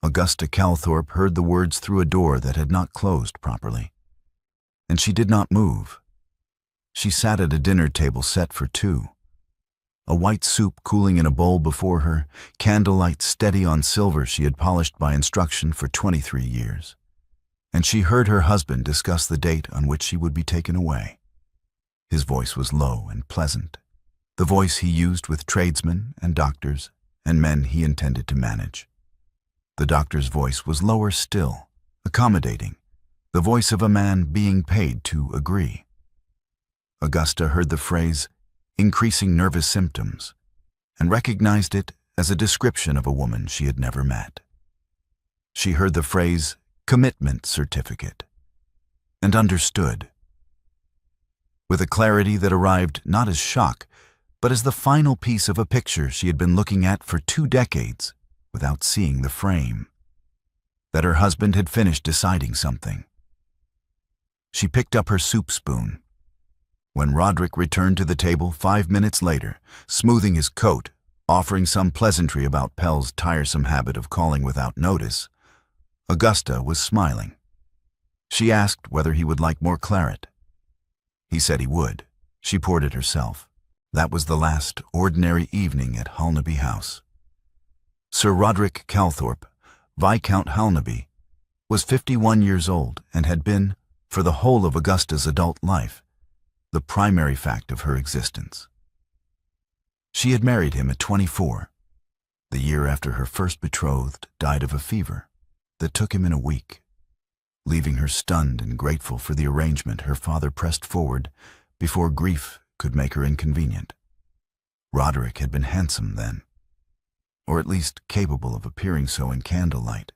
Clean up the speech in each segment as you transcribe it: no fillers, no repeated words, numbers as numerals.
Augusta Calthorpe heard the words through a door that had not closed properly. And she did not move. She sat at a dinner table set for two. A white soup cooling in a bowl before her, candlelight steady on silver she had polished by instruction for 23 years. And she heard her husband discuss the date on which she would be taken away. His voice was low and pleasant, the voice he used with tradesmen and doctors and men he intended to manage. The doctor's voice was lower still, accommodating, the voice of a man being paid to agree. Augusta heard the phrase, increasing nervous symptoms, and recognized it as a description of a woman she had never met. She heard the phrase, commitment certificate, and understood. With a clarity that arrived not as shock, but as the final piece of a picture she had been looking at for 2 decades without seeing the frame, that her husband had finished deciding something. She picked up her soup spoon. When Roderick returned to the table 5 minutes later, smoothing his coat, offering some pleasantry about Pell's tiresome habit of calling without notice, Augusta was smiling. She asked whether he would like more claret. He said he would. She poured it herself. That was the last ordinary evening at Halnaby House. Sir Roderick Calthorpe, Viscount Halnaby, was 51 years old and had been, for the whole of Augusta's adult life, the primary fact of her existence. She had married him at 24, the year after her first betrothed died of a fever that took him in a week. Leaving her stunned and grateful for the arrangement her father pressed forward before grief could make her inconvenient. Roderick had been handsome then, or at least capable of appearing so in candlelight,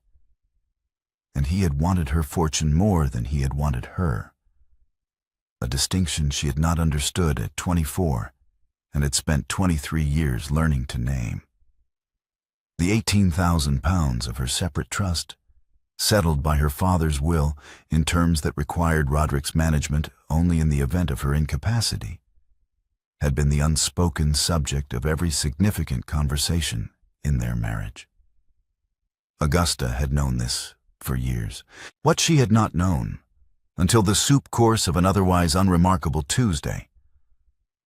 and he had wanted her fortune more than he had wanted her, a distinction she had not understood at 24 and had spent 23 years learning to name. The £18,000 of her separate trust, settled by her father's will in terms that required Roderick's management only in the event of her incapacity, had been the unspoken subject of every significant conversation in their marriage. Augusta had known this for years. What she had not known, until the soup course of an otherwise unremarkable Tuesday,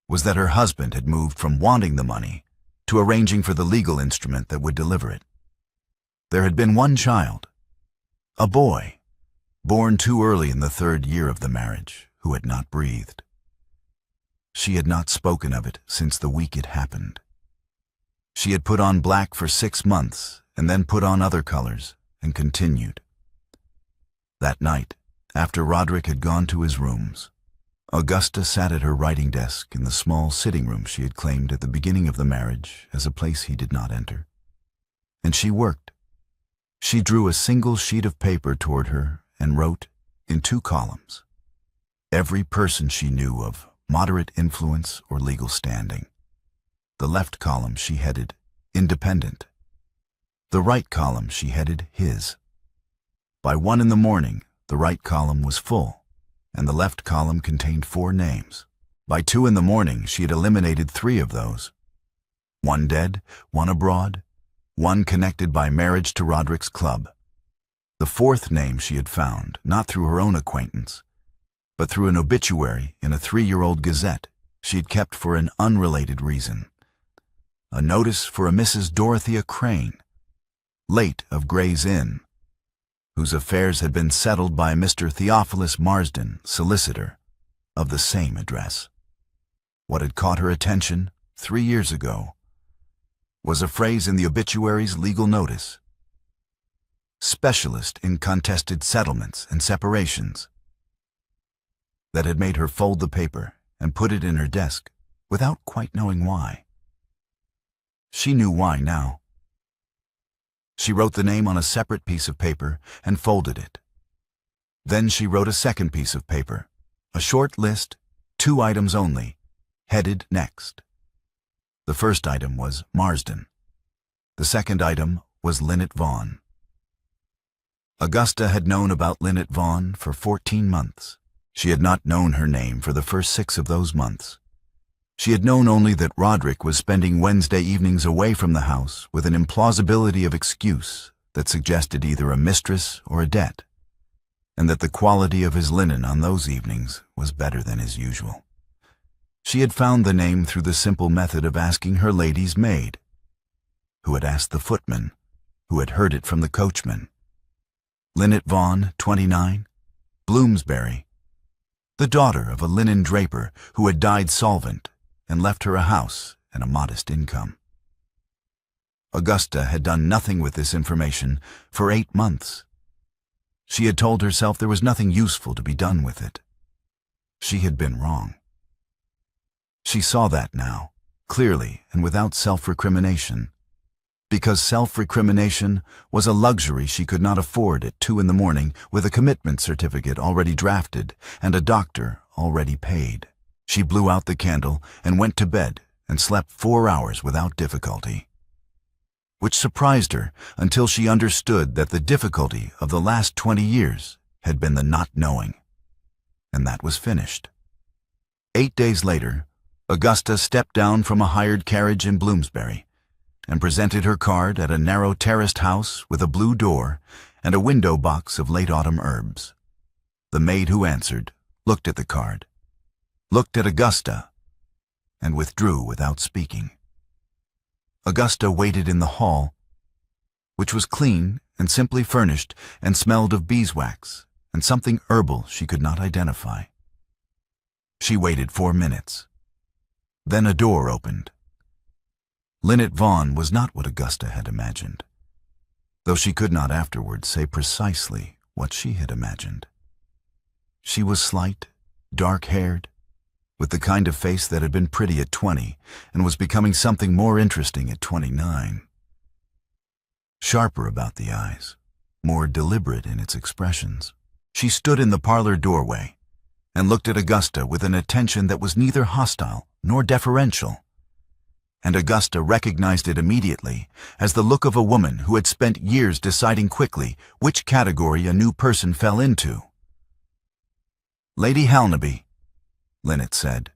was that her husband had moved from wanting the money to arranging for the legal instrument that would deliver it. There had been one child, a boy, born too early in the 3rd year of the marriage, who had not breathed. She had not spoken of it since the week it happened. She had put on black for 6 months and then put on other colors and continued. That night, after Roderick had gone to his rooms, Augusta sat at her writing desk in the small sitting room she had claimed at the beginning of the marriage as a place he did not enter. And she worked. She drew a single sheet of paper toward her and wrote, in 2 columns, every person she knew of moderate influence or legal standing. The left column she headed, independent. The right column she headed, his. By 1 in the morning, the right column was full, and the left column contained 4 names. By 2 in the morning, she had eliminated 3 of those. 1 dead, 1 abroad, 1 connected by marriage to Roderick's club. The 4th name she had found, not through her own acquaintance, but through an obituary in a 3-year-old gazette she had kept for an unrelated reason. A notice for a Mrs. Dorothea Crane, late of Gray's Inn, whose affairs had been settled by Mr. Theophilus Marsden, solicitor, of the same address. What had caught her attention 3 years ago was a phrase in the obituary's legal notice: specialist in contested settlements and separations, that had made her fold the paper and put it in her desk without quite knowing why. She knew why now. She wrote the name on a separate piece of paper and folded it. Then she wrote a second piece of paper, a short list, 2 items only, headed next. The first item was Marsden. The second item was Linnet Vaughn. Augusta had known about Linnet Vaughn for 14 months. She had not known her name for the first 6 of those months. She had known only that Roderick was spending Wednesday evenings away from the house with an implausibility of excuse that suggested either a mistress or a debt, and that the quality of his linen on those evenings was better than his usual. She had found the name through the simple method of asking her lady's maid, who had asked the footman, who had heard it from the coachman. Linnet Vaughn, 29, Bloomsbury, the daughter of a linen draper who had died solvent and left her a house and a modest income. Augusta had done nothing with this information for 8 months. She had told herself there was nothing useful to be done with it. She had been wrong. She saw that now, clearly and without self-recrimination, because self-recrimination was a luxury she could not afford at 2 in the morning with a commitment certificate already drafted and a doctor already paid. She blew out the candle and went to bed and slept 4 hours without difficulty, which surprised her until she understood that the difficulty of the last 20 years had been the not knowing, and that was finished. 8 days later, Augusta stepped down from a hired carriage in Bloomsbury and presented her card at a narrow terraced house with a blue door and a window box of late autumn herbs. The maid who answered looked at the card, looked at Augusta, and withdrew without speaking. Augusta waited in the hall, which was clean and simply furnished and smelled of beeswax and something herbal she could not identify. She waited 4 minutes. Then a door opened. Linnet Vaughn was not what Augusta had imagined, though she could not afterwards say precisely what she had imagined. She was slight, dark-haired, with the kind of face that had been pretty at 20 and was becoming something more interesting at 29. Sharper about the eyes, more deliberate in its expressions. She stood in the parlor doorway and looked at Augusta with an attention that was neither hostile nor deferential, and Augusta recognized it immediately as the look of a woman who had spent years deciding quickly which category a new person fell into. "Lady Halnaby," Linnet said.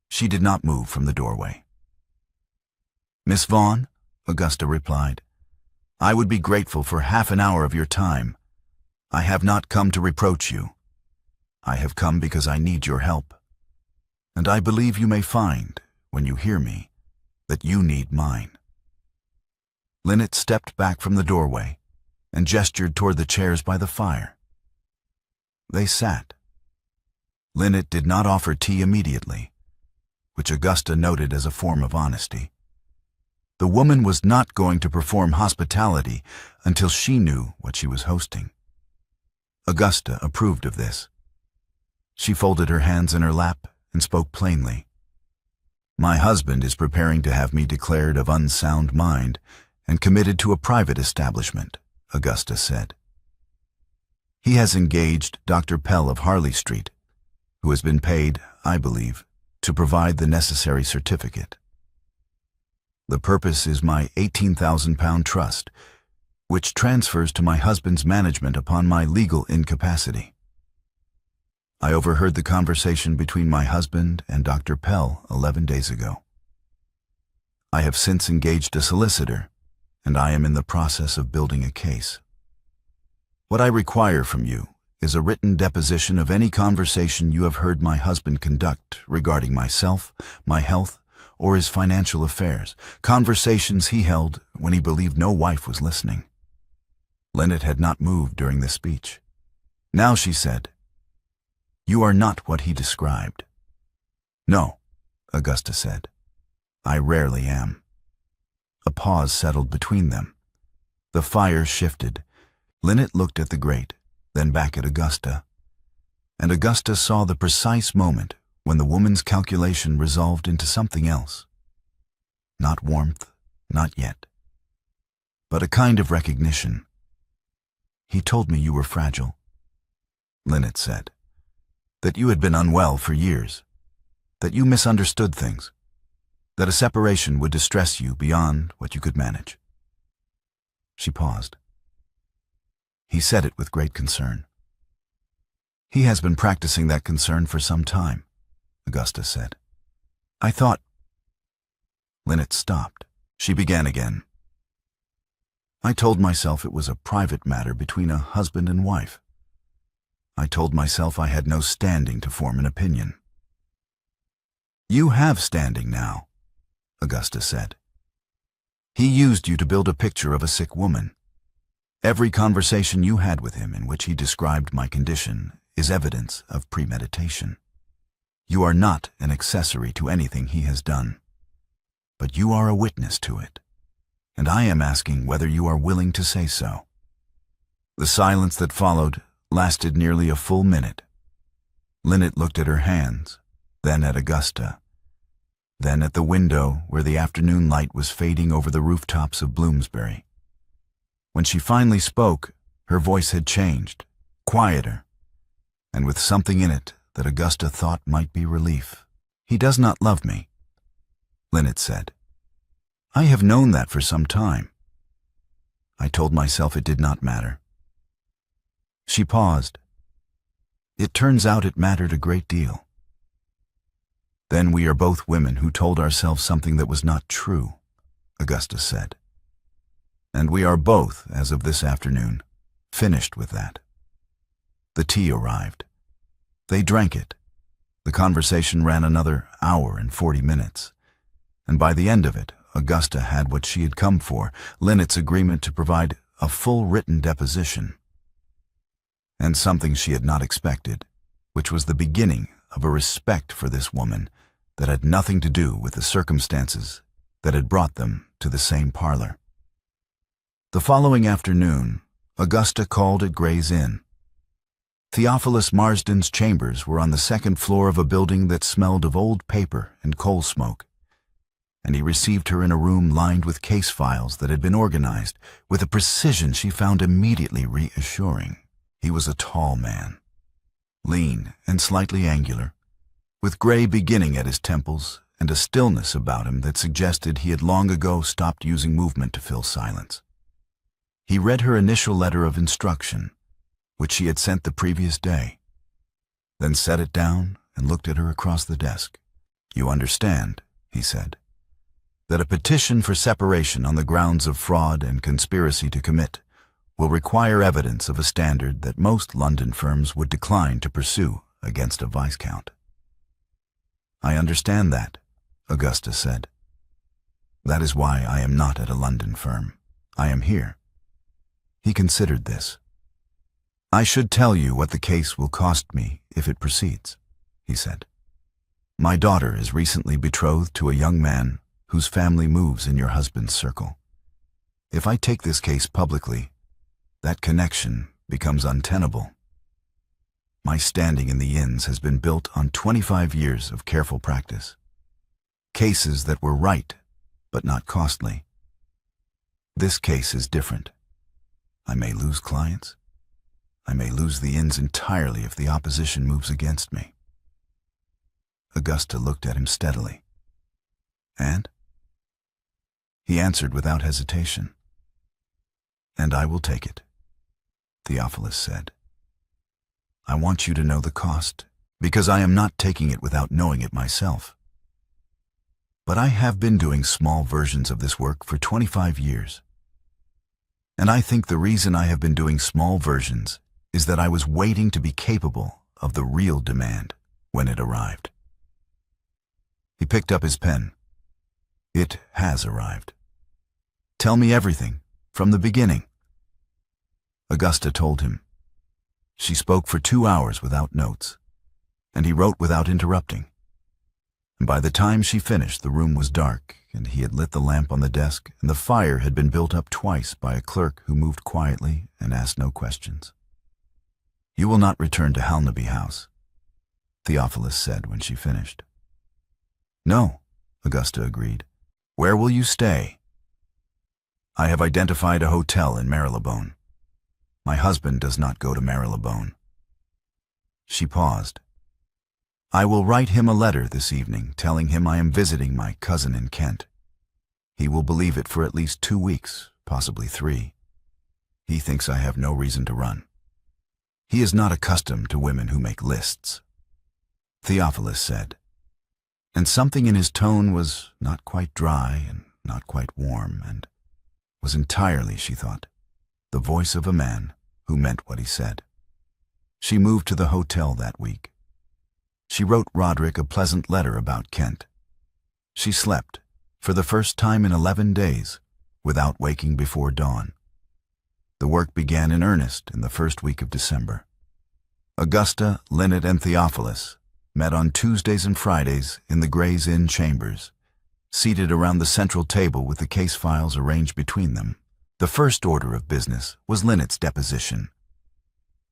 She did not move from the doorway. "Miss Vaughn," Augusta replied, "I would be grateful for half an hour of your time. I have not come to reproach you. I have come because I need your help. And I believe you may find, when you hear me, that you need mine." Linnet stepped back from the doorway and gestured toward the chairs by the fire. They sat. Linnet did not offer tea immediately, which Augusta noted as a form of honesty. The woman was not going to perform hospitality until she knew what she was hosting. Augusta approved of this. She folded her hands in her lap and spoke plainly. "My husband is preparing to have me declared of unsound mind and committed to a private establishment," Augusta said. "He has engaged Dr. Pell of Harley Street, who has been paid, I believe, to provide the necessary certificate. The purpose is my £18,000 trust, which transfers to my husband's management upon my legal incapacity. I overheard the conversation between my husband and Dr. Pell 11 days ago. I have since engaged a solicitor, and I am in the process of building a case. What I require from you is a written deposition of any conversation you have heard my husband conduct regarding myself, my health, or his financial affairs, conversations he held when he believed no wife was listening." Linnet had not moved during this speech. Now she said, "You are not what he described." "No," Augusta said. "I rarely am." A pause settled between them. The fire shifted. Linnet looked at the grate, then back at Augusta, and Augusta saw the precise moment when the woman's calculation resolved into something else. Not warmth, not yet, but a kind of recognition. "He told me you were fragile," Linnet said, "that you had been unwell for years, that you misunderstood things, that a separation would distress you beyond what you could manage." She paused. "He said it with great concern." "He has been practicing that concern for some time," Augusta said. "I thought—" Linnet stopped. She began again. I told myself it was a private matter between a husband and wife. I told myself I had no standing to form an opinion. You have standing now, Augusta said. He used you to build a picture of a sick woman. Every conversation you had with him in which he described my condition is evidence of premeditation. You are not an accessory to anything he has done, but you are a witness to it, and I am asking whether you are willing to say so. The silence that followed lasted nearly a full minute. Linnet looked at her hands, then at Augusta, then at the window where the afternoon light was fading over the rooftops of Bloomsbury. When she finally spoke, her voice had changed, quieter, and with something in it that Augusta thought might be relief. He does not love me, Linnet said. I have known that for some time. I told myself it did not matter. She paused. It turns out it mattered a great deal. Then we are both women who told ourselves something that was not true, Augusta said. And we are both, as of this afternoon, finished with that. The tea arrived. They drank it. The conversation ran another hour and 40 minutes, and by the end of it, Augusta had what she had come for, Linnet's agreement to provide a full written deposition. And something she had not expected, which was the beginning of a respect for this woman that had nothing to do with the circumstances that had brought them to the same parlor. The following afternoon, Augusta called at Gray's Inn. Theophilus Marsden's chambers were on the second floor of a building that smelled of old paper and coal smoke, and he received her in a room lined with case files that had been organized with a precision she found immediately reassuring. He was a tall man, lean and slightly angular, with gray beginning at his temples and a stillness about him that suggested he had long ago stopped using movement to fill silence. He read her initial letter of instruction, which she had sent the previous day, then set it down and looked at her across the desk. You understand, he said, that a petition for separation on the grounds of fraud and conspiracy to commit will require evidence of a standard that most London firms would decline to pursue against a Viscount. I understand that, Augusta said. That is why I am not at a London firm. I am here. He considered this. I should tell you what the case will cost me if it proceeds, he said. My daughter is recently betrothed to a young man whose family moves in your husband's circle. If I take this case publicly, that connection becomes untenable. My standing in the inns has been built on 25 years of careful practice. Cases that were right, but not costly. This case is different. I may lose clients. I may lose the inns entirely if the opposition moves against me. Augusta looked at him steadily. And? He answered without hesitation. And I will take it, Theophilus said. I want you to know the cost, because I am not taking it without knowing it myself. But I have been doing small versions of this work for 25 years. And I think the reason I have been doing small versions is that I was waiting to be capable of the real demand when it arrived. He picked up his pen. It has arrived. Tell me everything, from the beginning. Augusta told him. She spoke for 2 hours without notes, and he wrote without interrupting. And by the time she finished, the room was dark, and he had lit the lamp on the desk, and the fire had been built up twice by a clerk who moved quietly and asked no questions. You will not return to Halnaby House, Theophilus said when she finished. No, Augusta agreed. Where will you stay? I have identified a hotel in Marylebone. My husband does not go to Marylebone. She paused. I will write him a letter this evening telling him I am visiting my cousin in Kent. He will believe it for at least 2 weeks, possibly 3. He thinks I have no reason to run. He is not accustomed to women who make lists, Theophilus said, and something in his tone was not quite dry and not quite warm, and was entirely, she thought, the voice of a man who meant what he said. She moved to the hotel that week. She wrote Roderick a pleasant letter about Kent. She slept, for the first time in 11 days, without waking before dawn. The work began in earnest in the first week of December. Augusta, Linnet, and Theophilus met on Tuesdays and Fridays in the Gray's Inn chambers, seated around the central table with the case files arranged between them. The first order of business was Linnet's deposition.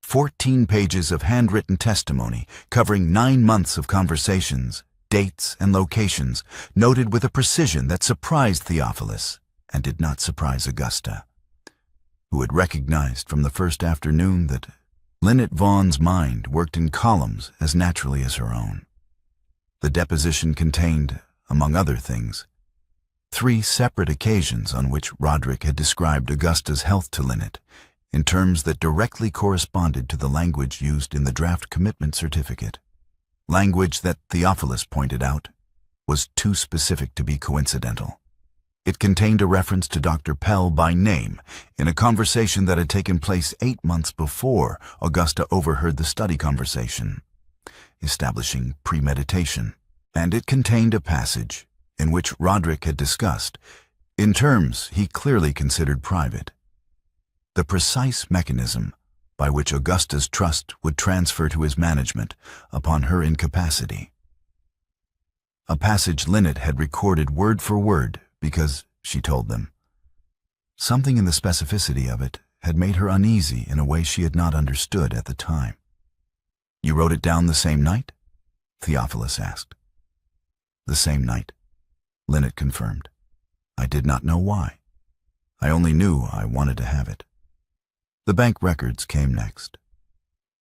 14 pages of handwritten testimony covering 9 months of conversations, dates, and locations, noted with a precision that surprised Theophilus and did not surprise Augusta, who had recognized from the first afternoon that Linnet Vaughn's mind worked in columns as naturally as her own. The deposition contained, among other things, 3 separate occasions on which Roderick had described Augusta's health to Linnet in terms that directly corresponded to the language used in the draft commitment certificate, language that, Theophilus pointed out, was too specific to be coincidental. It contained a reference to Dr. Pell by name in a conversation that had taken place 8 months before Augusta overheard the study conversation, establishing premeditation. And it contained a passage in which Roderick had discussed, in terms he clearly considered private, the precise mechanism by which Augusta's trust would transfer to his management upon her incapacity. A passage Linnet had recorded word for word because, she told them, something in the specificity of it had made her uneasy in a way she had not understood at the time. "You wrote it down the same night?" Theophilus asked. "The same night," Linnet confirmed. "I did not know why. I only knew I wanted to have it." The bank records came next.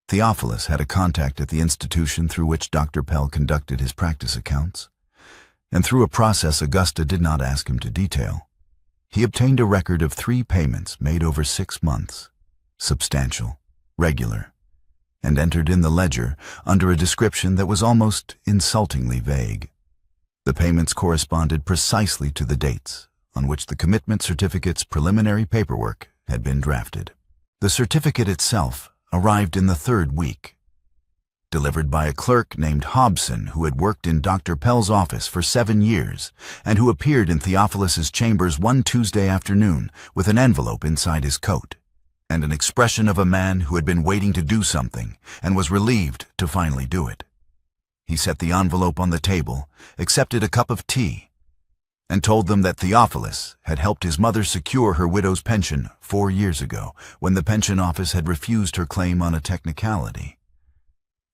Theophilus had a contact at the institution through which Dr. Pell conducted his practice accounts, and through a process Augusta did not ask him to detail, he obtained a record of 3 payments made over 6 months, substantial, regular, and entered in the ledger under a description that was almost insultingly vague. The payments corresponded precisely to the dates on which the commitment certificate's preliminary paperwork had been drafted. The certificate itself arrived in the 3rd week, delivered by a clerk named Hobson who had worked in Dr. Pell's office for 7 years and who appeared in Theophilus's chambers one Tuesday afternoon with an envelope inside his coat and an expression of a man who had been waiting to do something and was relieved to finally do it. He set the envelope on the table, accepted a cup of tea, and told them that Theophilus had helped his mother secure her widow's pension 4 years ago when the pension office had refused her claim on a technicality,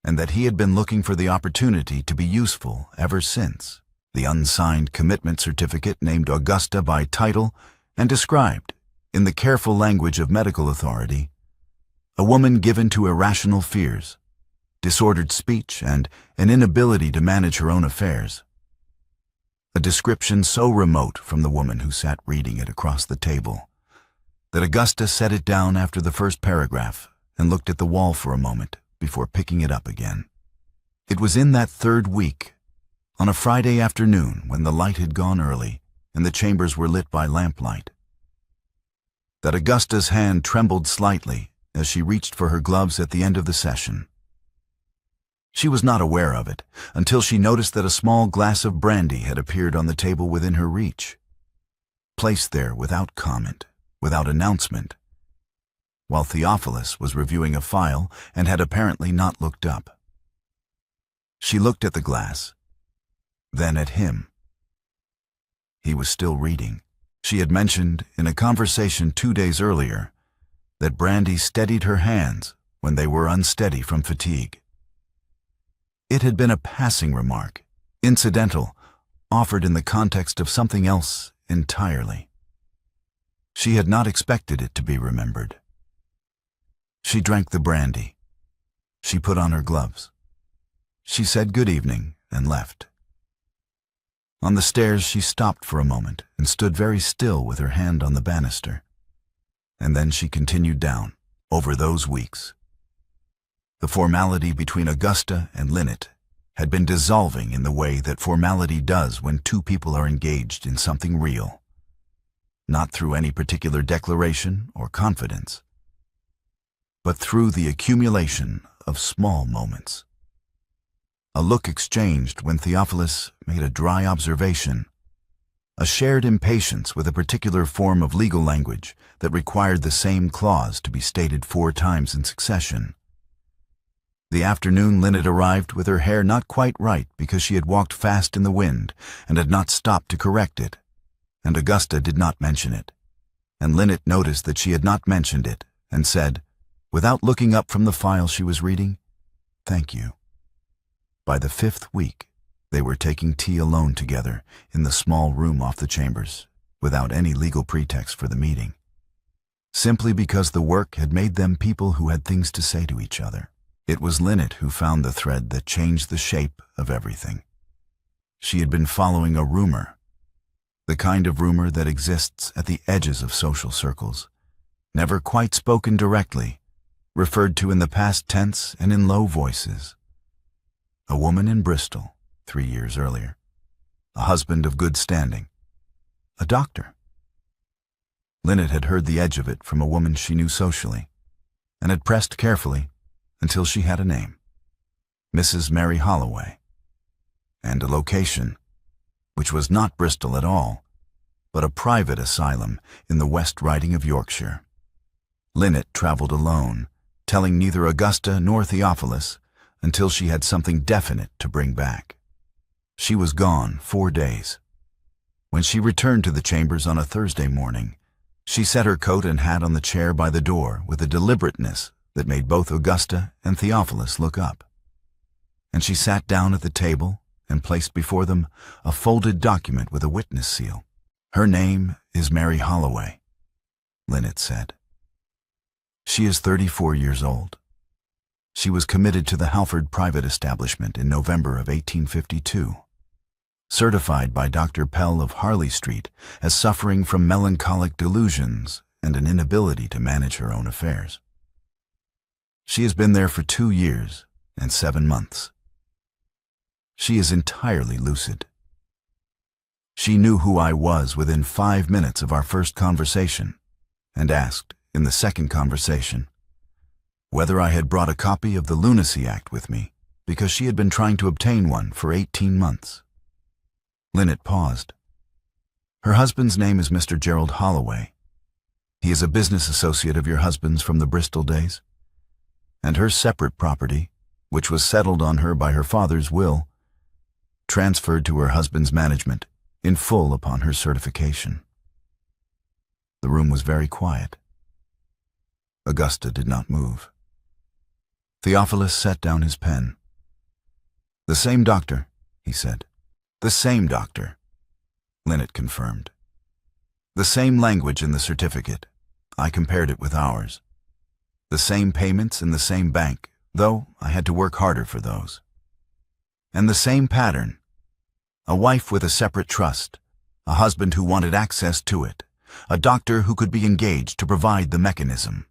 and that he had been looking for the opportunity to be useful ever since. The unsigned commitment certificate named Augusta by title and described, in the careful language of medical authority, a woman given to irrational fears, disordered speech, and an inability to manage her own affairs. A description so remote from the woman who sat reading it across the table that Augusta set it down after the first paragraph and looked at the wall for a moment before picking it up again. It was in that 3rd week, on a Friday afternoon when the light had gone early and the chambers were lit by lamplight, that Augusta's hand trembled slightly as she reached for her gloves at the end of the session. She was not aware of it until she noticed that a small glass of brandy had appeared on the table within her reach, placed there without comment, without announcement, while Theophilus was reviewing a file and had apparently not looked up. She looked at the glass, then at him. He was still reading. She had mentioned in a conversation 2 days earlier that brandy steadied her hands when they were unsteady from fatigue. It had been a passing remark, incidental, offered in the context of something else entirely. She had not expected it to be remembered. She drank the brandy. She put on her gloves. She said good evening and left. On the stairs she stopped for a moment and stood very still with her hand on the banister. And then she continued down, over those weeks. The formality between Augusta and Linnet had been dissolving in the way that formality does when 2 people are engaged in something real. not through any particular declaration or confidence, but through the accumulation of small moments. A look exchanged when Theophilus made a dry observation, a shared impatience with a particular form of legal language that required the same clause to be stated 4 times in succession. The afternoon Linnet arrived with her hair not quite right because she had walked fast in the wind and had not stopped to correct it, and Augusta did not mention it, and Linnet noticed that she had not mentioned it and said, without looking up from the file she was reading, "Thank you." By the 5th week, they were taking tea alone together in the small room off the chambers, without any legal pretext for the meeting, simply because the work had made them people who had things to say to each other. It was Linnet who found the thread that changed the shape of everything. She had been following a rumor, the kind of rumor that exists at the edges of social circles, never quite spoken directly, referred to in the past tense and in low voices. A woman in Bristol, 3 years earlier. A husband of good standing. A doctor. Linnet had heard the edge of it from a woman she knew socially, and had pressed carefully until she had a name. Mrs. Mary Holloway. And a location, which was not Bristol at all, but a private asylum in the West Riding of Yorkshire. Linnet traveled alone, telling neither Augusta nor Theophilus until she had something definite to bring back. She was gone 4 days. When she returned to the chambers on a Thursday morning, she set her coat and hat on the chair by the door with a deliberateness that made both Augusta and Theophilus look up. And she sat down at the table and placed before them a folded document with a witness seal. "Her name is Mary Holloway," Linnet said. "She is 34 years old. She was committed to the Halford private establishment in November of 1852, certified by Dr. Pell of Harley Street as suffering from melancholic delusions and an inability to manage her own affairs. She has been there for 2 years and 7 months. She is entirely lucid. She knew who I was within 5 minutes of our first conversation, and asked, in the second conversation, whether I had brought a copy of the Lunacy Act with me, because she had been trying to obtain one for 18 months. Linnet paused. "Her husband's name is Mr. Gerald Holloway. He is a business associate of your husband's from the Bristol days. And her separate property, which was settled on her by her father's will, transferred to her husband's management, in full upon her certification." The room was very quiet. Augusta did not move. Theophilus set down his pen. "The same doctor," he said. "The same doctor," Linnet confirmed. "The same language in the certificate. I compared it with ours. The same payments in the same bank, though I had to work harder for those. And the same pattern. A wife with a separate trust, a husband who wanted access to it, a doctor who could be engaged to provide the mechanism."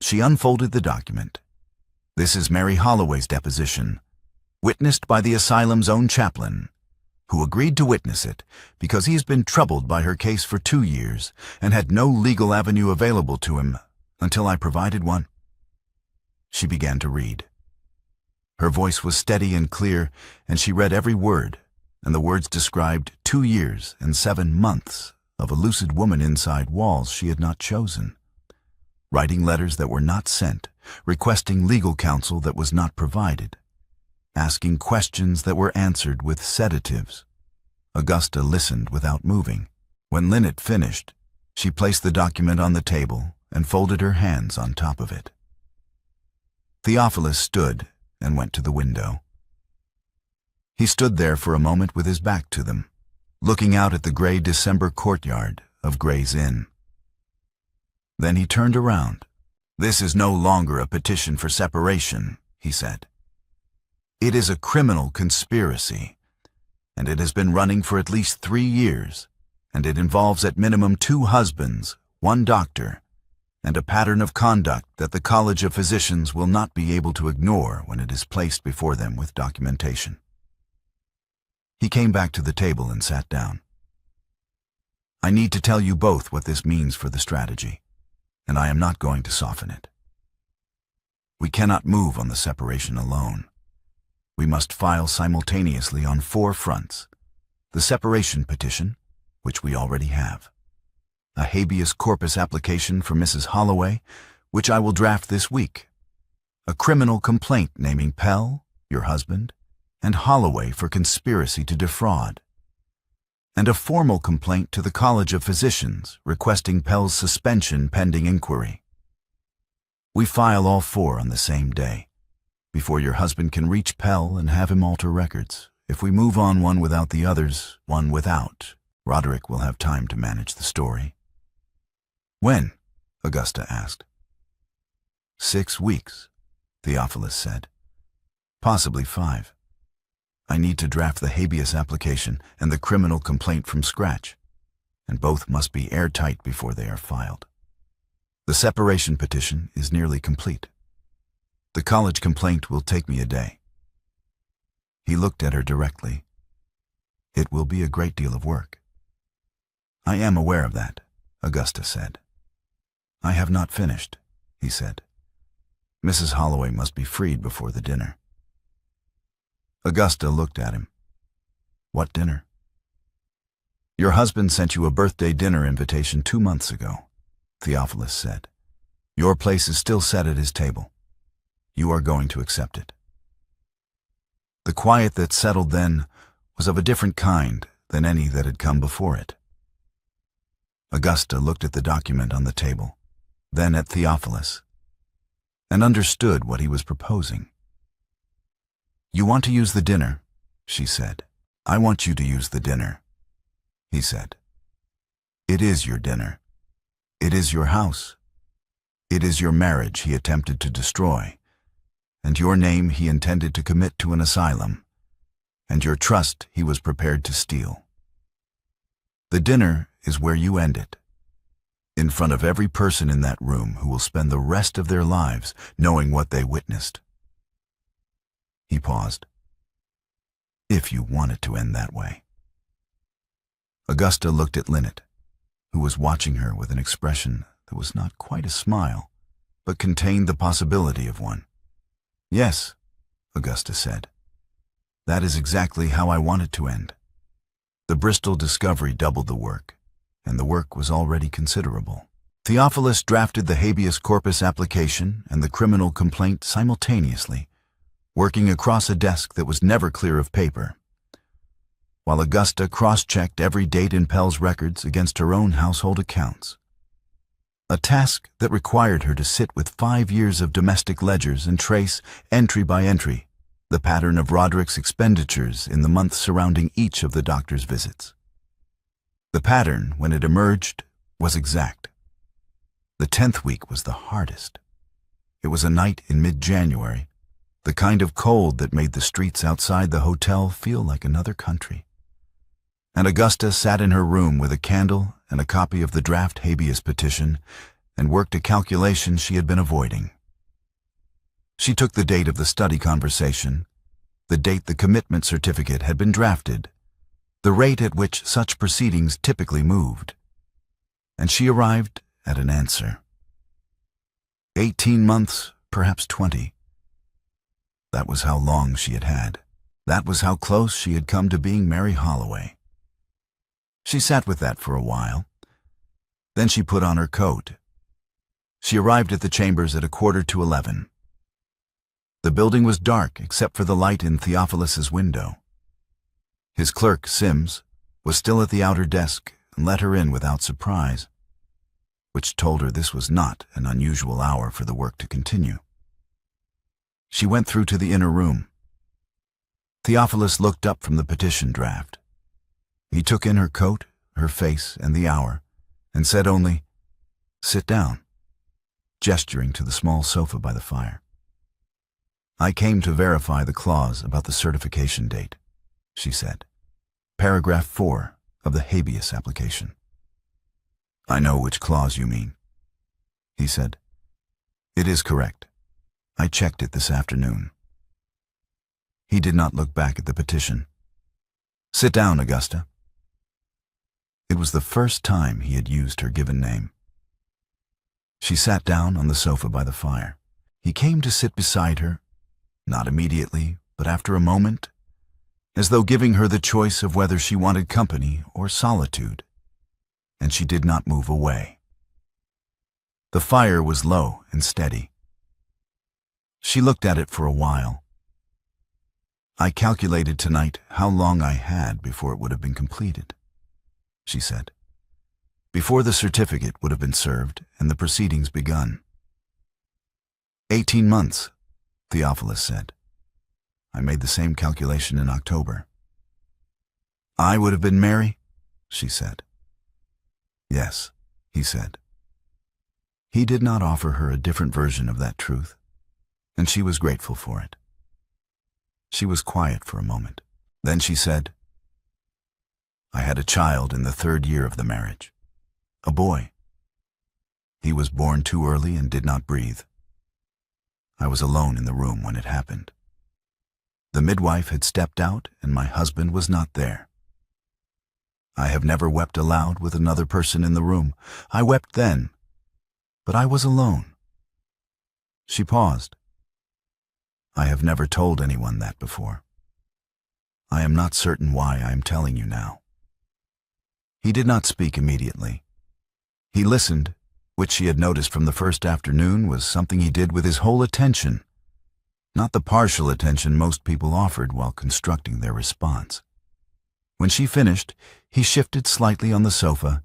She unfolded the document. "This is Mary Holloway's deposition, witnessed by the asylum's own chaplain, who agreed to witness it because he has been troubled by her case for 2 years and had no legal avenue available to him until I provided one." She began to read. Her voice was steady and clear, and she read every word, and the words described 2 years and 7 months of a lucid woman inside walls she had not chosen, writing letters that were not sent, requesting legal counsel that was not provided, asking questions that were answered with sedatives. Augusta listened without moving. When Linnet finished, she placed the document on the table and folded her hands on top of it. Theophilus stood and went to the window. He stood there for a moment with his back to them, looking out at the gray December courtyard of Gray's Inn. Then he turned around. "This is no longer a petition for separation," he said. "It is a criminal conspiracy, and it has been running for at least 3 years, and it involves at minimum 2 husbands, 1 doctor, and a pattern of conduct that the College of Physicians will not be able to ignore when it is placed before them with documentation." He came back to the table and sat down. I need to tell you both what this means for the strategy, and I am not going to soften it. We cannot move on the separation alone. We must file simultaneously on 4 fronts: the separation petition, which we already have; a habeas corpus application for Mrs. Holloway, which I will draft this week; a criminal complaint naming Pell, your husband, and Holloway for conspiracy to defraud; and a formal complaint to the College of Physicians requesting Pell's suspension pending inquiry. We file all 4 on the same day, before your husband can reach Pell and have him alter records. If we move on one without the others, one without, Roderick will have time to manage the story. When? Augusta asked. 6 weeks, Theophilus said. Possibly 5. I need to draft the habeas application and the criminal complaint from scratch, and both must be airtight before they are filed. The separation petition is nearly complete. The college complaint will take me a day. He looked at her directly. It will be a great deal of work. I am aware of that, Augusta said. I have not finished, he said. Mrs. Holloway must be freed before the dinner. Augusta looked at him. What dinner? Your husband sent you a birthday dinner invitation 2 months ago, Theophilus said. Your place is still set at his table. You are going to accept it. The quiet that settled then was of a different kind than any that had come before it. Augusta looked at the document on the table, then at Theophilus, and understood what he was proposing. You want to use the dinner, she said. I want you to use the dinner, he said. It is your dinner. It is your house. It is your marriage he attempted to destroy, and your name he intended to commit to an asylum, and your trust he was prepared to steal. The dinner is where you end it, in front of every person in that room who will spend the rest of their lives knowing what they witnessed. He paused. If you want it to end that way. Augusta looked at Linnet, who was watching her with an expression that was not quite a smile, but contained the possibility of one. Yes, Augusta said. That is exactly how I want it to end. The Bristol Discovery doubled the work, and the work was already considerable. Theophilus drafted the habeas corpus application and the criminal complaint simultaneously, working across a desk that was never clear of paper, while Augusta cross-checked every date in Pell's records against her own household accounts. A task that required her to sit with 5 years of domestic ledgers and trace, entry by entry, the pattern of Roderick's expenditures in the months surrounding each of the doctor's visits. The pattern, when it emerged, was exact. The 10th week was the hardest. It was a night in mid-January, the kind of cold that made the streets outside the hotel feel like another country. And Augusta sat in her room with a candle and a copy of the draft habeas petition and worked a calculation she had been avoiding. She took the date of the study conversation, the date the commitment certificate had been drafted, the rate at which such proceedings typically moved, and she arrived at an answer. 18 months, perhaps 20. That was how long she had had. That was how close she had come to being Mary Holloway. She sat with that for a while. Then she put on her coat. She arrived at the chambers at 11:15. The building was dark except for the light in Theophilus's window. His clerk, Sims, was still at the outer desk and let her in without surprise, which told her this was not an unusual hour for the work to continue. She went through to the inner room. Theophilus looked up from the petition draft. He took in her coat, her face, and the hour, and said only, "Sit down," gesturing to the small sofa by the fire. "I came to verify the clause about the certification date," she said. "Paragraph 4 of the habeas application." "I know which clause you mean," he said. "It is correct. I checked it this afternoon." He did not look back at the petition. "Sit down, Augusta." It was the first time he had used her given name. She sat down on the sofa by the fire. He came to sit beside her, not immediately, but after a moment, as though giving her the choice of whether she wanted company or solitude, and she did not move away. The fire was low and steady. She looked at it for a while. "I calculated tonight how long I had before it would have been completed," she said, "before the certificate would have been served and the proceedings begun." 18 months, Theophilus said. I made the same calculation in October. "I would have been Mary?" she said. "Yes," he said. He did not offer her a different version of that truth, and she was grateful for it. She was quiet for a moment. Then she said, "I had a child in the 3rd year of the marriage, a boy. He was born too early and did not breathe. I was alone in the room when it happened. The midwife had stepped out and my husband was not there. I have never wept aloud with another person in the room. I wept then, but I was alone." She paused. "I have never told anyone that before. I am not certain why I am telling you now." He did not speak immediately. He listened, which she had noticed from the first afternoon was something he did with his whole attention, not the partial attention most people offered while constructing their response. When she finished, he shifted slightly on the sofa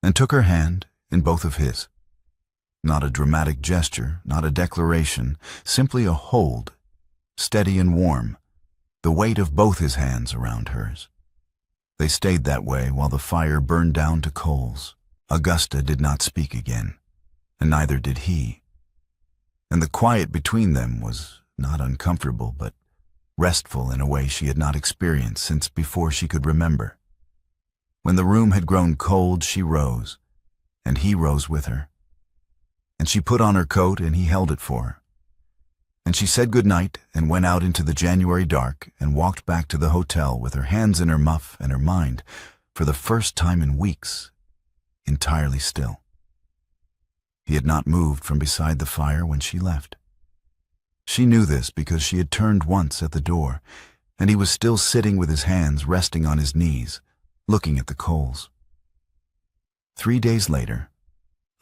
and took her hand in both of his. Not a dramatic gesture, not a declaration, simply a hold, steady and warm, the weight of both his hands around hers. They stayed that way while the fire burned down to coals. Augusta did not speak again, and neither did he. And the quiet between them was not uncomfortable, but restful in a way she had not experienced since before she could remember. When the room had grown cold, she rose, and he rose with her. And she put on her coat and he held it for her. And she said good night and went out into the January dark and walked back to the hotel with her hands in her muff and her mind, for the first time in weeks, entirely still. He had not moved from beside the fire when she left. She knew this because she had turned once at the door, and he was still sitting with his hands resting on his knees, looking at the coals. 3 days later,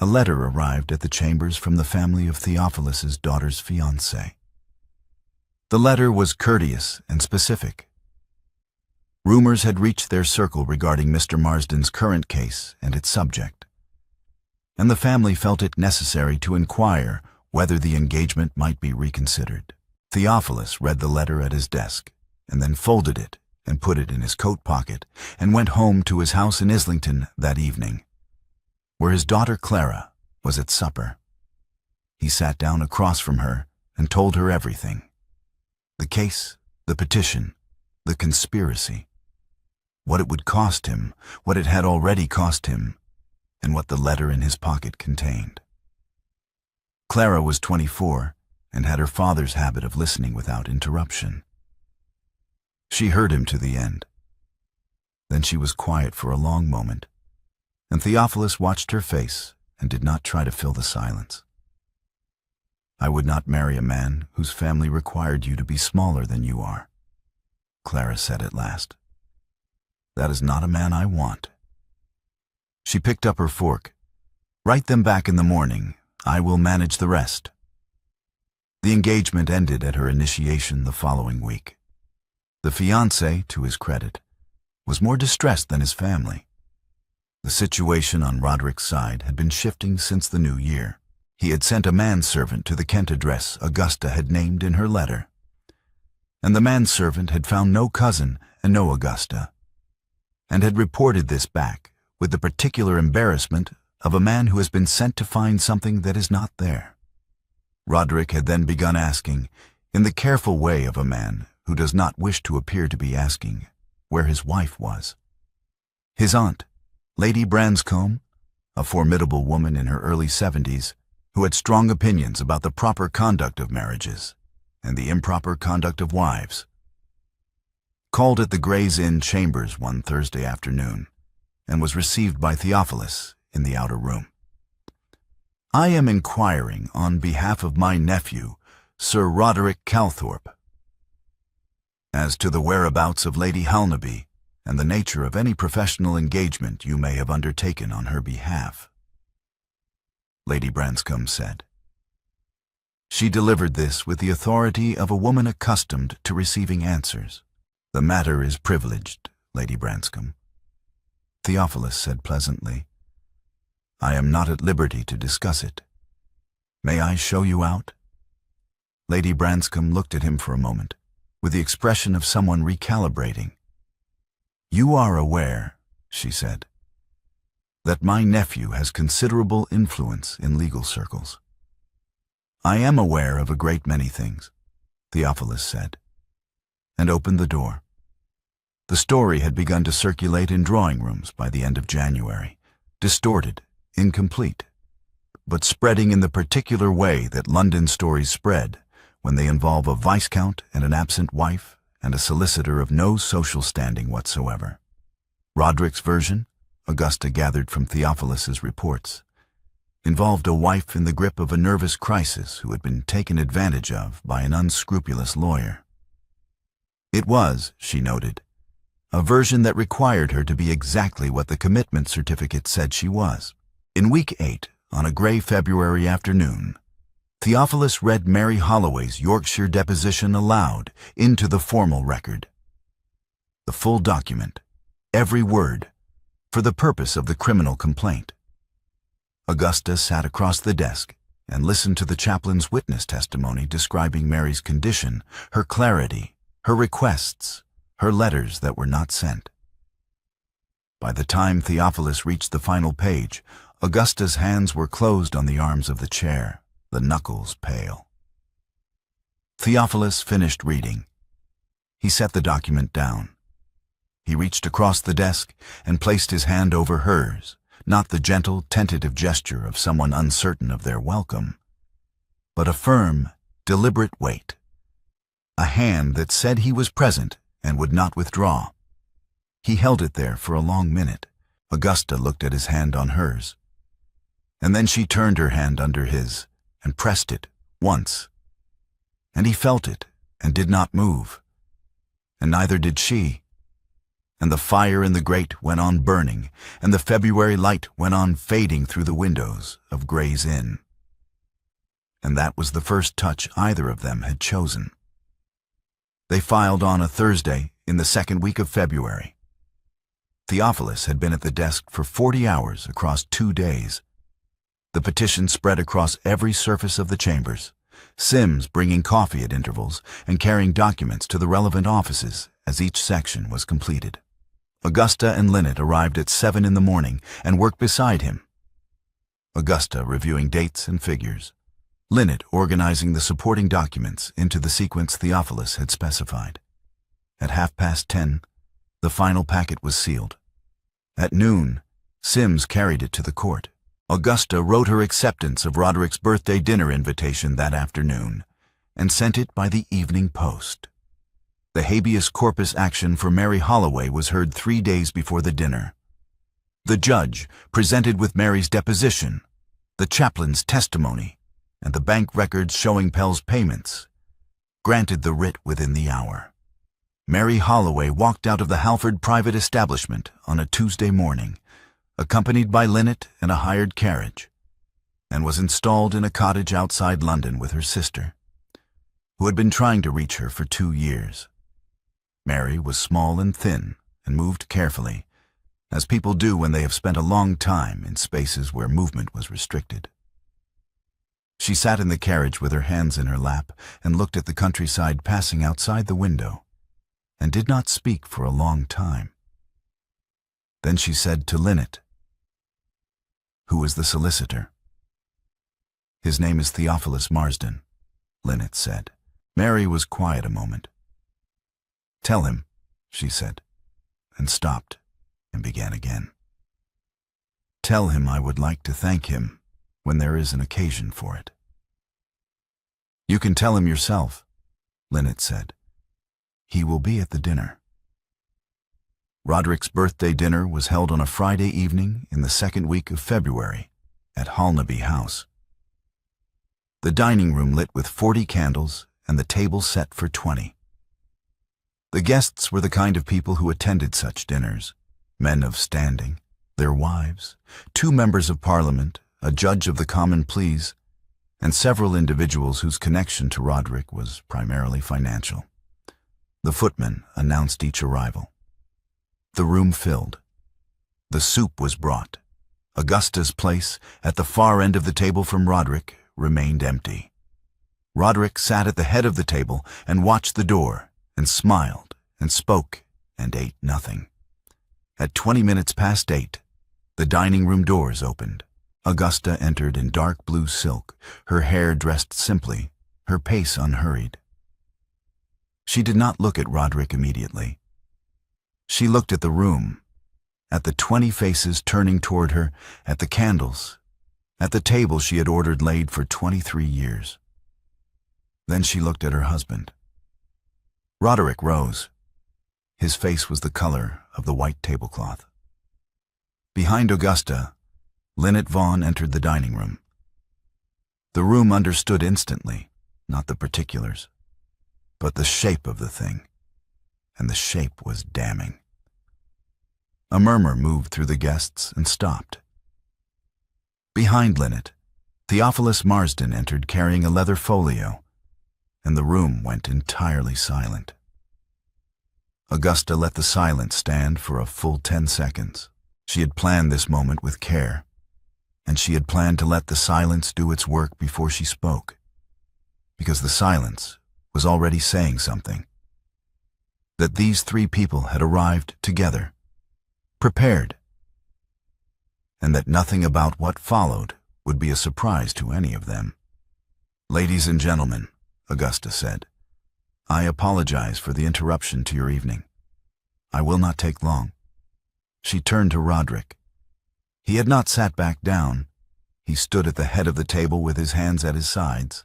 a letter arrived at the chambers from the family of Theophilus's daughter's fiancé. The letter was courteous and specific. Rumors had reached their circle regarding Mr. Marsden's current case and its subject, and the family felt it necessary to inquire whether the engagement might be reconsidered. Theophilus read the letter at his desk, and then folded it and put it in his coat pocket, and went home to his house in Islington that evening, where his daughter Clara was at supper. He sat down across from her and told her everything. The case, the petition, the conspiracy, what it would cost him, what it had already cost him, and what the letter in his pocket contained. Clara was 24 and had her father's habit of listening without interruption. She heard him to the end. Then she was quiet for a long moment, and Theophilus watched her face and did not try to fill the silence. "I would not marry a man whose family required you to be smaller than you are," Clara said at last. "That is not a man I want." She picked up her fork. "Write them back in the morning. I will manage the rest." The engagement ended at her initiation the following week. The fiancé, to his credit, was more distressed than his family. The situation on Roderick's side had been shifting since the new year. He had sent a manservant to the Kent address Augusta had named in her letter, and the manservant had found no cousin and no Augusta, and had reported this back with the particular embarrassment of a man who has been sent to find something that is not there. Roderick had then begun asking, in the careful way of a man who does not wish to appear to be asking, where his wife was. His aunt, Lady Branscombe, a formidable woman in her early 70s, who had strong opinions about the proper conduct of marriages and the improper conduct of wives, called at the Gray's Inn Chambers one Thursday afternoon and was received by Theophilus in the outer room. "I am inquiring on behalf of my nephew, Sir Roderick Calthorpe, as to the whereabouts of Lady Halnaby and the nature of any professional engagement you may have undertaken on her behalf," Lady Branscombe said. She delivered this with the authority of a woman accustomed to receiving answers. "The matter is privileged, Lady Branscombe," Theophilus said pleasantly. "I am not at liberty to discuss it. May I show you out?" Lady Branscombe looked at him for a moment, with the expression of someone recalibrating. "You are aware," she said, "that my nephew has considerable influence in legal circles." "I am aware of a great many things," Theophilus said, and opened the door. The story had begun to circulate in drawing rooms by the end of January, distorted, incomplete, but spreading in the particular way that London stories spread when they involve a viscount and an absent wife and a solicitor of no social standing whatsoever. Roderick's version, Augusta gathered from Theophilus's reports, involved a wife in the grip of a nervous crisis who had been taken advantage of by an unscrupulous lawyer. It was, she noted, a version that required her to be exactly what the commitment certificate said she was. In week 8, on a gray February afternoon, Theophilus read Mary Holloway's Yorkshire deposition aloud into the formal record. The full document, every word, for the purpose of the criminal complaint. Augusta sat across the desk and listened to the chaplain's witness testimony describing Mary's condition, her clarity, her requests, her letters that were not sent. By the time Theophilus reached the final page, Augusta's hands were closed on the arms of the chair, the knuckles pale. Theophilus finished reading. He set the document down. He reached across the desk and placed his hand over hers, not the gentle, tentative gesture of someone uncertain of their welcome, but a firm, deliberate weight. A hand that said he was present and would not withdraw. He held it there for a long minute. Augusta looked at his hand on hers. And then she turned her hand under his and pressed it once. And he felt it and did not move. And neither did she. And the fire in the grate went on burning, and the February light went on fading through the windows of Gray's Inn. And that was the first touch either of them had chosen. They filed on a Thursday in the second week of February. Theophilus had been at the desk for 40 hours across 2 days. The petition spread across every surface of the chambers, Sims bringing coffee at intervals and carrying documents to the relevant offices as each section was completed. Augusta and Linnet arrived at 7 in the morning and worked beside him. Augusta reviewing dates and figures, Linnet organizing the supporting documents into the sequence Theophilus had specified. At 10:30, the final packet was sealed. At noon, Sims carried it to the court. Augusta wrote her acceptance of Roderick's birthday dinner invitation that afternoon and sent it by the evening post. The habeas corpus action for Mary Holloway was heard 3 days before the dinner. The judge, presented with Mary's deposition, the chaplain's testimony, and the bank records showing Pell's payments, granted the writ within the hour. Mary Holloway walked out of the Halford private establishment on a Tuesday morning, accompanied by Linnet and a hired carriage, and was installed in a cottage outside London with her sister, who had been trying to reach her for 2 years. Mary was small and thin and moved carefully, as people do when they have spent a long time in spaces where movement was restricted. She sat in the carriage with her hands in her lap and looked at the countryside passing outside the window, and did not speak for a long time. Then she said to Linnet, "Who is the solicitor?" "His name is Theophilus Marsden," Linnet said. Mary was quiet a moment. "Tell him," she said, and stopped and began again. "Tell him I would like to thank him when there is an occasion for it." "You can tell him yourself," Linnet said. "He will be at the dinner." Roderick's birthday dinner was held on a Friday evening in the second week of February at Halnaby House. The dining room lit with 40 candles and the table set for 20. The guests were the kind of people who attended such dinners, men of standing, their wives, 2 members of Parliament, a judge of the Common Pleas, and several individuals whose connection to Roderick was primarily financial. The footman announced each arrival. The room filled. The soup was brought. Augusta's place, at the far end of the table from Roderick, remained empty. Roderick sat at the head of the table and watched the door, and smiled, and spoke, and ate nothing. At 20 minutes past 8, the dining room doors opened. Augusta entered in dark blue silk, her hair dressed simply, her pace unhurried. She did not look at Roderick immediately. She looked at the room, at the 20 faces turning toward her, at the candles, at the table she had ordered laid for 23 years. Then she looked at her husband. Roderick rose. His face was the color of the white tablecloth. Behind Augusta, Linnet Vaughn entered the dining room. The room understood instantly, not the particulars, but the shape of the thing, and the shape was damning. A murmur moved through the guests and stopped. Behind Linnet, Theophilus Marsden entered carrying a leather folio, and the room went entirely silent. Augusta let the silence stand for a full 10 seconds. She had planned this moment with care, and she had planned to let the silence do its work before she spoke, because the silence was already saying something. That these 3 people had arrived together, prepared, and that nothing about what followed would be a surprise to any of them. "Ladies and gentlemen," Augusta said, "I apologize for the interruption to your evening. I will not take long." She turned to Roderick. He had not sat back down. He stood at the head of the table with his hands at his sides.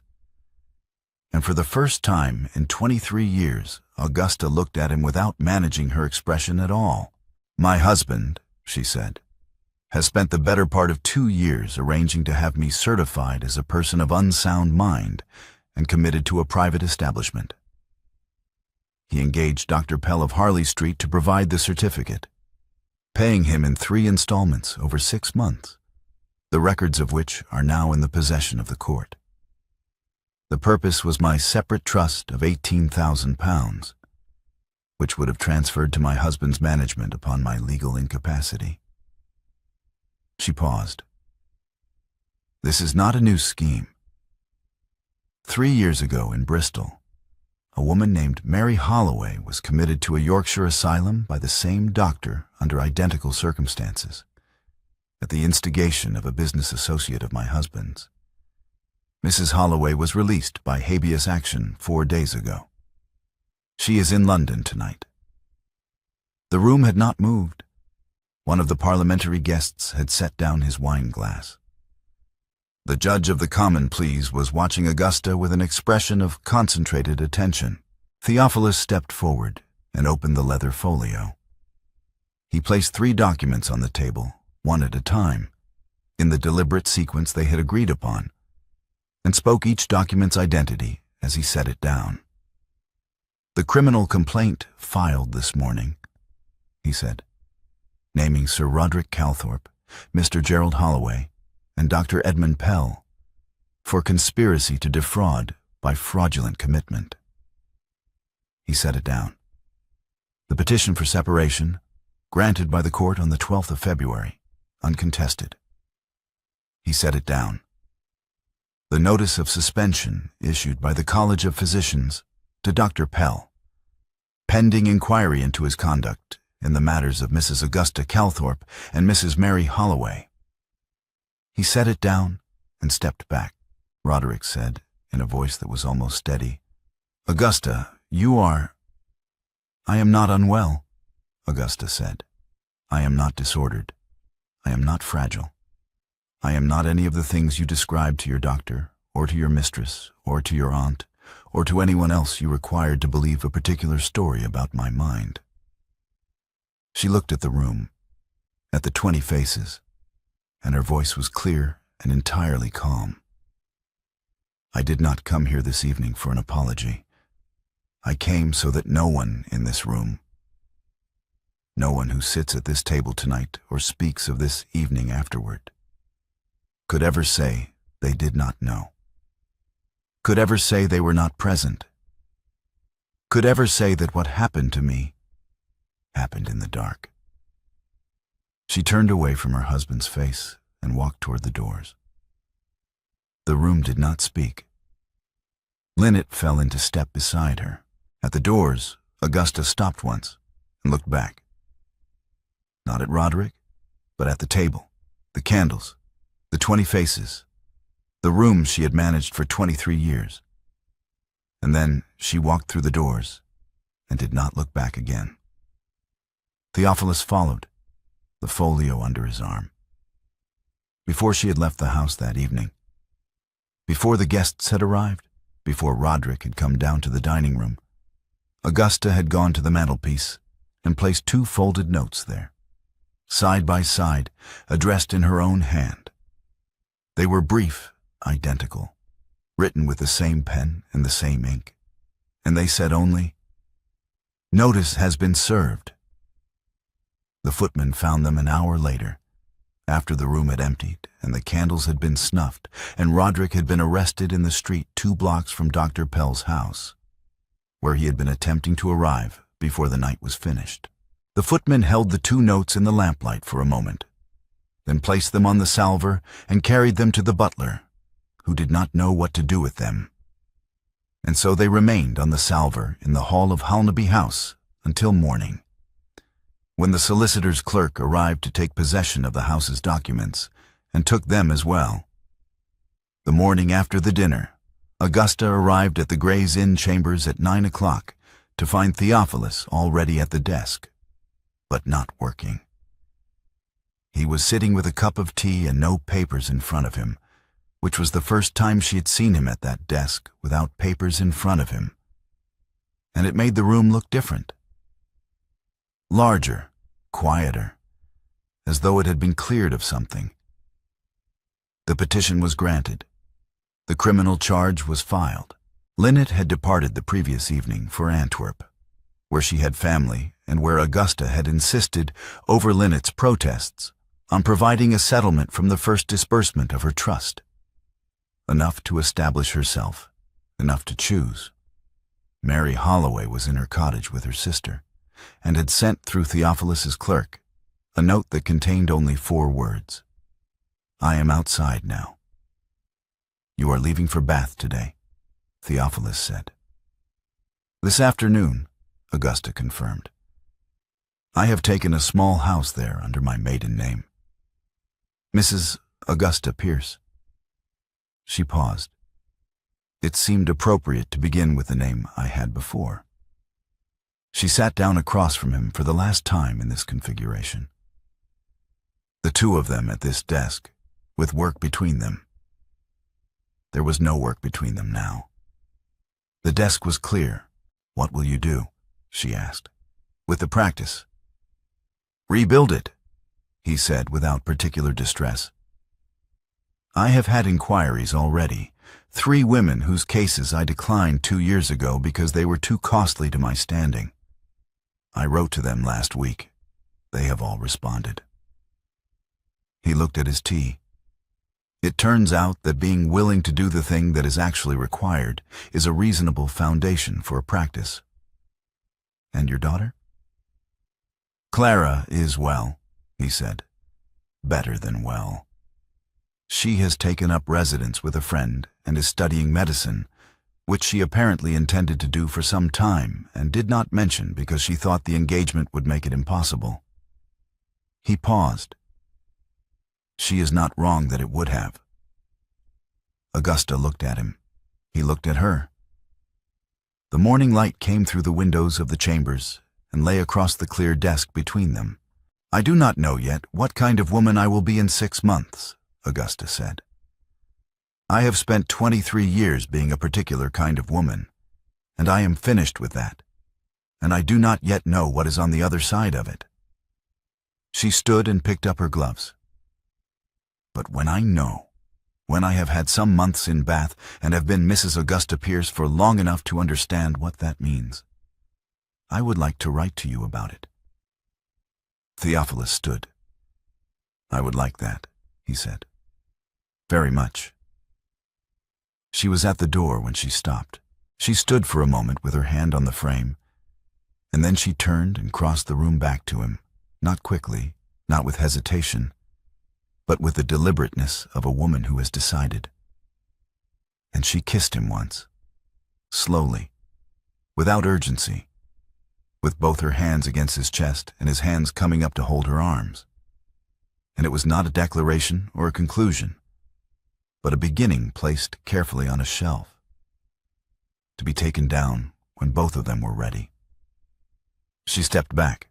And for the first time in 23 years, Augusta looked at him without managing her expression at all. "My husband," she said, "has spent the better part of 2 years arranging to have me certified as a person of unsound mind and committed to a private establishment. He engaged Dr. Pell of Harley Street to provide the certificate, paying him in 3 installments over 6 months, the records of which are now in the possession of the court. The purpose was my separate trust of £18,000, which would have transferred to my husband's management upon my legal incapacity." She paused. "This is not a new scheme. 3 years ago in Bristol, a woman named Mary Holloway was committed to a Yorkshire asylum by the same doctor under identical circumstances, at the instigation of a business associate of my husband's. Mrs. Holloway was released by habeas action 4 days ago. She is in London tonight." The room had not moved. One of the parliamentary guests had set down his wine glass. The judge of the Common Pleas was watching Augusta with an expression of concentrated attention. Theophilus stepped forward and opened the leather folio. He placed 3 documents on the table, one at a time, in the deliberate sequence they had agreed upon, and spoke each document's identity as he set it down. "The criminal complaint filed this morning," he said, naming Sir Roderick Calthorpe, Mr. Gerald Holloway, and Dr. Edmund Pell, for conspiracy to defraud by fraudulent commitment. He set it down. "The petition for separation, granted by the court on the 12th of February, uncontested." He set it down. "The notice of suspension issued by the College of Physicians to Dr. Pell, pending inquiry into his conduct in the matters of Mrs. Augusta Calthorpe and Mrs. Mary Holloway." He set it down and stepped back. Roderick said, in a voice that was almost steady, "Augusta, you are—" "I am not unwell," Augusta said. "I am not disordered. I am not fragile. I am not any of the things you described to your doctor, or to your mistress, or to your aunt, or to anyone else you required to believe a particular story about my mind. She looked at the room, at the 20 faces, and her voice was clear and entirely calm. I did not come here this evening for an apology. I came so that no one in this room, no one who sits at this table tonight or speaks of this evening afterward, could ever say they did not know, could ever say they were not present, could ever say that what happened to me happened in the dark. She turned away from her husband's face and walked toward the doors. The room did not speak. Linnet fell into step beside her. At the doors, Augusta stopped once and looked back. Not at Roderick, but at the table, the candles, the 20 faces, the room she had managed for 23 years. And then she walked through the doors and did not look back again. Theophilus followed, the folio under his arm. Before she had left the house that evening, before the guests had arrived, before Roderick had come down to the dining room, Augusta had gone to the mantelpiece and placed 2 folded notes there, side by side, addressed in her own hand. They were brief, identical, written with the same pen and the same ink, and they said only, "Notice has been served." The footman found them an hour later, after the room had emptied and the candles had been snuffed, and Roderick had been arrested in the street 2 blocks from Dr. Pell's house, where he had been attempting to arrive before the night was finished. The footman held the 2 notes in the lamplight for a moment, then placed them on the salver and carried them to the butler, who did not know what to do with them. And so they remained on the salver in the hall of Halnaby House until morning, when the solicitor's clerk arrived to take possession of the house's documents, and took them as well. The morning after the dinner, Augusta arrived at the Gray's Inn chambers at 9 o'clock to find Theophilus already at the desk, but not working. He was sitting with a cup of tea and no papers in front of him, which was the first time she had seen him at that desk without papers in front of him. And it made the room look different. Larger, quieter, as though it had been cleared of something. The petition was granted. The criminal charge was filed. Linnet had departed the previous evening for Antwerp, where she had family and where Augusta had insisted, over Linnet's protests, on providing a settlement from the first disbursement of her trust. Enough to establish herself, enough to choose. Mary Holloway was in her cottage with her sister, and had sent through Theophilus's clerk a note that contained only 4 words. "I am outside now." "You are leaving for Bath today," Theophilus said. "This afternoon," Augusta confirmed. "I have taken a small house there under my maiden name. Mrs. Augusta Pierce." She paused. It seemed appropriate to begin with the name I had before. She sat down across from him for the last time in this configuration. The 2 of them at this desk, with work between them. There was no work between them now. The desk was clear. "What will you do?" she asked. "With the practice?" "Rebuild it," he said without particular distress. "I have had inquiries already. 3 women whose cases I declined 2 years ago because they were too costly to my standing. I wrote to them last week. They have all responded." He looked at his tea. "It turns out that being willing to do the thing that is actually required is a reasonable foundation for a practice." "And your daughter?" "Clara is well," he said. "Better than well. She has taken up residence with a friend and is studying medicine, which she apparently intended to do for some time and did not mention because she thought the engagement would make it impossible." He paused. "She is not wrong that it would have." Augusta looked at him. He looked at her. The morning light came through the windows of the chambers and lay across the clear desk between them. "I do not know yet what kind of woman I will be in 6 months, Augusta said. "I have spent 23 years being a particular kind of woman, and I am finished with that, and I do not yet know what is on the other side of it. She stood and picked up her gloves. "But when I have had some months in Bath and have been Mrs. Augusta Pierce for long enough to understand what that means, I would like to write to you about it." Theophilus stood. "I would like that," he said. "Very much." She was at the door when she stopped. She stood for a moment with her hand on the frame, and then she turned and crossed the room back to him, not quickly, not with hesitation, but with the deliberateness of a woman who has decided. And she kissed him once, slowly, without urgency, with both her hands against his chest and his hands coming up to hold her arms. And it was not a declaration or a conclusion, but a beginning placed carefully on a shelf, to be taken down when both of them were ready. She stepped back.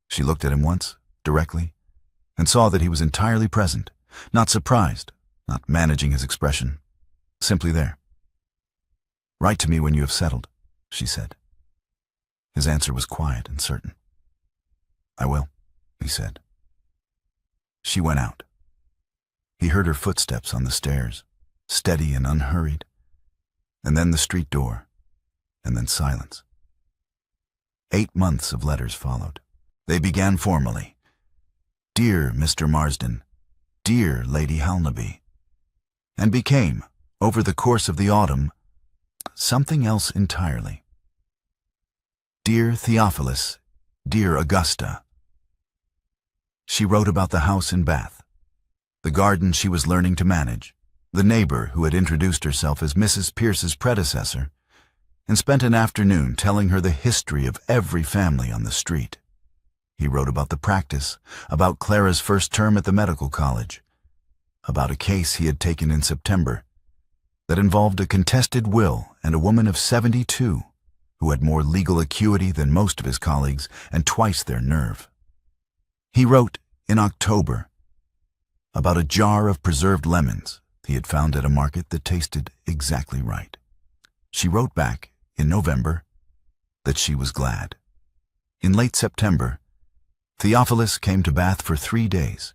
She looked at him once, directly, and saw that he was entirely present, not surprised, not managing his expression, simply there. "Write to me when you have settled," she said. His answer was quiet and certain. "I will," he said. She went out. He heard her footsteps on the stairs, steady and unhurried, and then the street door, and then silence. 8 months of letters followed. They began formally. "Dear Mr. Marsden, dear Lady Halnaby," and became, over the course of the autumn, something else entirely. "Dear Theophilus, dear Augusta." She wrote about the house in Bath, the garden she was learning to manage, the neighbor who had introduced herself as Mrs. Pierce's predecessor, and spent an afternoon telling her the history of every family on the street. He wrote about the practice, about Clara's first term at the medical college, about a case he had taken in September that involved a contested will and a woman of 72 who had more legal acuity than most of his colleagues and twice their nerve. He wrote, in October, about a jar of preserved lemons he had found at a market that tasted exactly right. She wrote back, in November, that she was glad. In late September, Theophilus came to Bath for 3 days.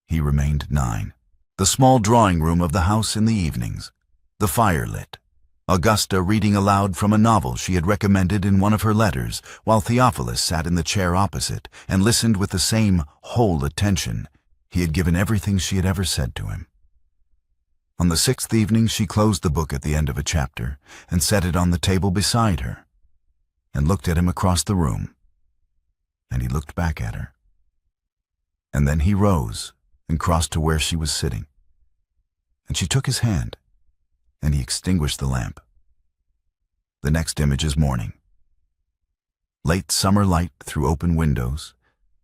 He remained 9. The small drawing room of the house in the evenings, the fire lit, Augusta reading aloud from a novel she had recommended in one of her letters, while Theophilus sat in the chair opposite and listened with the same whole attention he had given everything she had ever said to him. On the 6th evening she closed the book at the end of a chapter and set it on the table beside her, and looked at him across the room, and he looked back at her. And then he rose and crossed to where she was sitting, and she took his hand, and he extinguished the lamp. The next image is morning. Late summer light through open windows,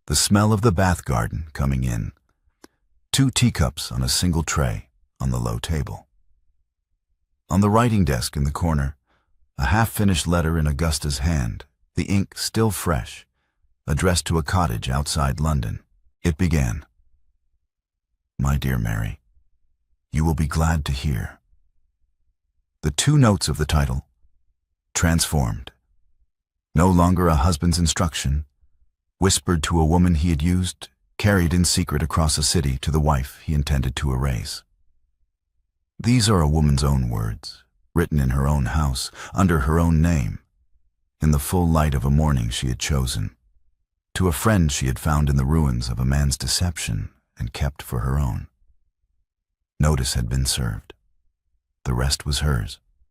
the smell of the Bath garden coming in, 2 teacups on a single tray on the low table. On the writing desk in the corner, a half-finished letter in Augusta's hand, the ink still fresh, addressed to a cottage outside London. It began, "My dear Mary, you will be glad to hear." The 2 notes of the title, transformed. No longer a husband's instruction, whispered to a woman he had used, carried in secret across a city to the wife he intended to erase. These are a woman's own words, written in her own house, under her own name, in the full light of a morning she had chosen, to a friend she had found in the ruins of a man's deception and kept for her own. Notice had been served. The rest was hers.